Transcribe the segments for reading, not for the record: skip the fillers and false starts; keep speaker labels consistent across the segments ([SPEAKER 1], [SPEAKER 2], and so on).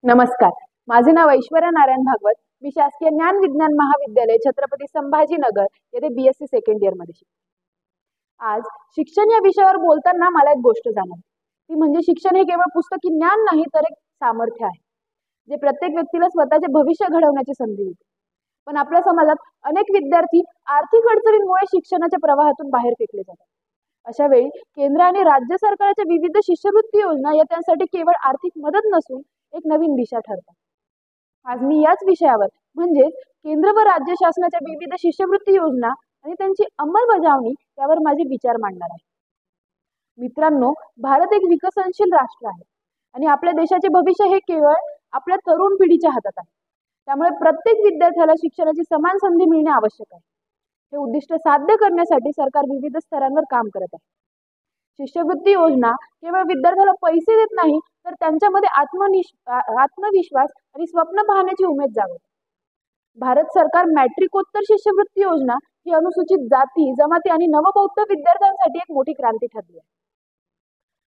[SPEAKER 1] नमस्कार. माझे नाव ऐश्वर्या नारायण भागवत. मी शासकीय ज्ञान विज्ञान महाविद्यालय छत्रपती संभाजीनगर येथे BSc सेकंड इयर मध्ये शिकते. आज शिक्षण या विषयावर बोलताना मला एक गोष्ट जाणवली. ती म्हणजे शिक्षण हे केवळ पुस्तकी ज्ञान नाही तर एक सामर्थ्य आहे, जे प्रत्येक व्यक्तीला स्वतःचे भविष्य घडवण्याची संधी देते. पण आपल्या समाजात अनेक विद्यार्थी आर्थिक अडचणींमुळे शिक्षणाच्या प्रवाहातून बाहेर फेकले जातात. अशा वेळी केंद्र आणि राज्य सरकारच्या विविध शिष्यवृत्ती योजना या त्यांसाठी केवळ आर्थिक मदत नसून एक नवीन दिशा ठरतात. आज मी याच विषयावर म्हणजे केंद्र व राज्य शासनाच्या विविध शिष्यवृत्ती योजना आणि त्यांची अंमलबजावणी यावर माझे विचार मांडणार आहे. मित्रांनो, भारत एक विकसनशील राष्ट्र आहे आणि आपल्या देशाचे भविष्य हे केवळ आपल्या तरुण पिढीच्या हातात आहे. त्यामुळे प्रत्येक विद्यार्थ्याला शिक्षणाची समान संधी मिळणे आवश्यक आहे. हे उद्दिष्ट साध्य करण्यासाठी सरकार विविध स्तरांवर काम करत आहे. शिष्यवृत्ती योजना केवळ विद्यार्थ्याला पैसे देत नाही तर त्यांच्यामध्ये आत्मविश्वास आणि स्वप्न पाहण्याची उमेद जागवते. भारत सरकार मॅट्रिकोत्तर शिष्यवृत्ती योजना ही अनुसूचित जाती, जमाती आणि नवबौद्ध विद्यार्थ्यांसाठी एक मोठी क्रांती ठरली आहे.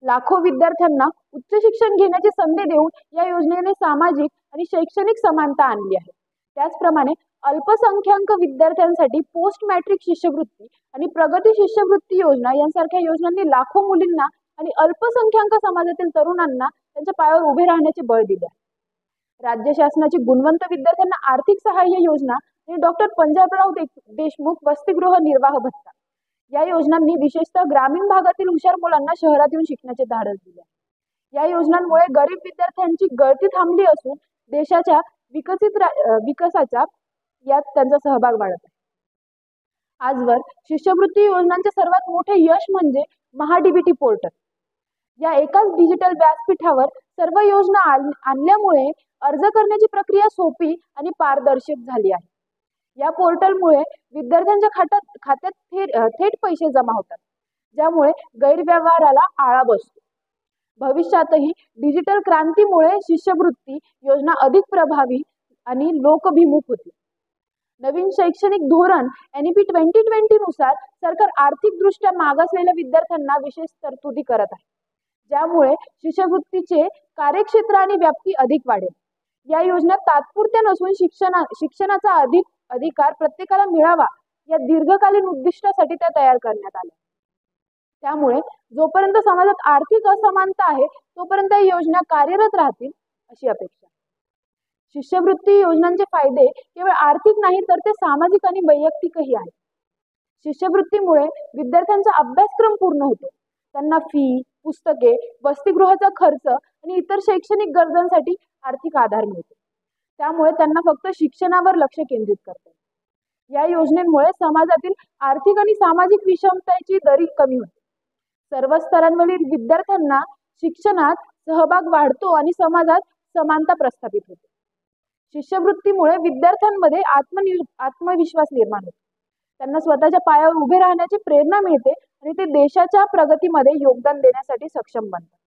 [SPEAKER 1] लाखो विद्यार्थ्यांना उच्च शिक्षण घेण्याची संधी देऊन या योजनेने सामाजिक आणि शैक्षणिक समानता आणली आहे. त्याचप्रमाणे अल्पसंख्याक विद्यार्थ्यांसाठी पोस्ट मॅट्रिक शिष्यवृत्ती आणि प्रगती शिष्यवृत्ती योजना यांसारख्या योजनांनी लाखो मुलींना आणि अल्पसंख्याक समाजातील तरुणांना त्यांच्या पायावर उभे राहण्याचे बळ दिले आहे. राज्य शासनाची गुणवंत विद्यार्थ्यांना आर्थिक सहाय्य योजना आणि डॉक्टर पंजाबराव देशमुख वसतिगृह निर्वाह भत्ता या योजनांनी विशेषतः ग्रामीण भागातील हुशार मुलांना शहरात येऊन शिकण्याचे धाडस दिले. या योजनांमुळे गरीब विद्यार्थ्यांची गळती थांबली असून देशाच्या विकासाच्या यात त्यांचा सहभाग वाढत आहे. आजवर शिष्यवृत्ती योजनांचे सर्वात मोठे यश म्हणजे महाडीबीटी पोर्टल. या एकाच डिजिटल व्यासपीठावर सर्व योजना आणल्यामुळे अर्ज करण्याची प्रक्रिया सोपी आणि पारदर्शक झाली आहे. या पोर्टलमुळे विद्यार्थ्यांच्या खात्यात थेट पैसे जमा होतात, ज्यामुळे गैरव्यवहाराला आळा बसतो. भविष्यातही डिजिटल क्रांतीमुळे शिष्यवृत्ती योजना अधिक प्रभावी आणि लोकभिमुख होतील. नवीन शैक्षणिक धोरण NEP 2020 नुसार सरकार आर्थिकदृष्ट्या मागासलेल्या विद्यार्थ्यांना विशेष तरतुदी करत आहे, ज्यामुळे शिष्यवृत्तीचे कार्यक्षेत्र आणि व्याप्ती अधिक वाढेल. या योजना तात्पुरत्या नसून शिक्षणाचा अधिकार प्रत्येकाला मिळावा या दीर्घकालीन उद्दिष्टासाठी त्या तयार करण्यात आल्या. त्यामुळे जोपर्यंत समाजात आर्थिक असमानता आहे तोपर्यंत या योजना कार्यरत राहतील अशी अपेक्षा. शिष्यवृत्ती योजनांचे फायदे केवळ आर्थिक नाही तर ते सामाजिक आणि वैयक्तिकही आहेत. शिष्यवृत्तीमुळे विद्यार्थ्यांचा अभ्यासक्रम पूर्ण होतो. त्यांना फी, पुस्तके, वसतिगृहाचा खर्च आणि इतर शैक्षणिक गरजांसाठी आर्थिक आधार मिळतो. त्यामुळे त्यांना फक्त शिक्षणावर लक्ष केंद्रित करते. या योजनेमुळे समाजातील आर्थिक आणि सामाजिक विषमतेची दरी कमी होते. सर्व स्तरांवरील विद्यार्थ्यांना शिक्षणात सहभाग वाढतो आणि समाजात समानता प्रस्थापित होते. शिष्यवृत्तीमुळे विद्यार्थ्यांमध्ये आत्मविश्वास निर्माण होतो. त्यांना स्वतःच्या पायावर उभे राहण्याची प्रेरणा मिळते आणि ते देशाच्या प्रगतीमध्ये योगदान देण्यासाठी सक्षम बनतात.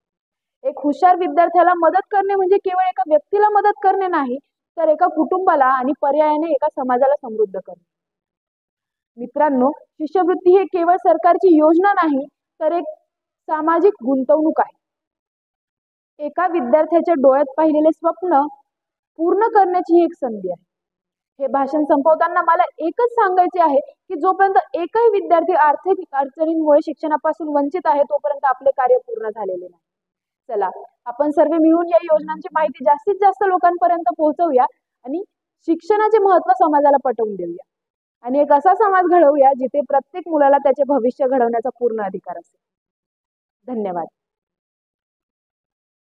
[SPEAKER 1] एक हुशार विद्यार्थ्याला मदत करणे म्हणजे केवळ एका व्यक्तीला मदत करणे नाही तर एका कुटुंबाला आणि पर्यायाने एका समाजाला समृद्ध करणे. मित्रांनो, शिष्यवृत्ती हे केवळ सरकारची योजना नाही तर एक सामाजिक गुंतवणूक आहे. एका विद्यार्थ्याच्या डोळ्यात पाहिलेले स्वप्न पूर्ण करण्याची ही एक संधी आहे. हे भाषण संपवताना मला एकच सांगायचे आहे की जोपर्यंत एकही विद्यार्थी आर्थिक अडचणींमुळे शिक्षणापासून वंचित आहे तोपर्यंत आपले कार्य पूर्ण झालेले नाही. चला, आपण सर्व मिळून या योजनांची माहिती जास्तीत जास्त लोकांपर्यंत पोहोचवूया आणि शिक्षणाचे महत्त्व समाजाला पटवून देऊया आणि एक असा समाज घडवूया जिथे प्रत्येक मुलाला त्याचे भविष्य घडवण्याचा पूर्ण अधिकार असेल. धन्यवाद.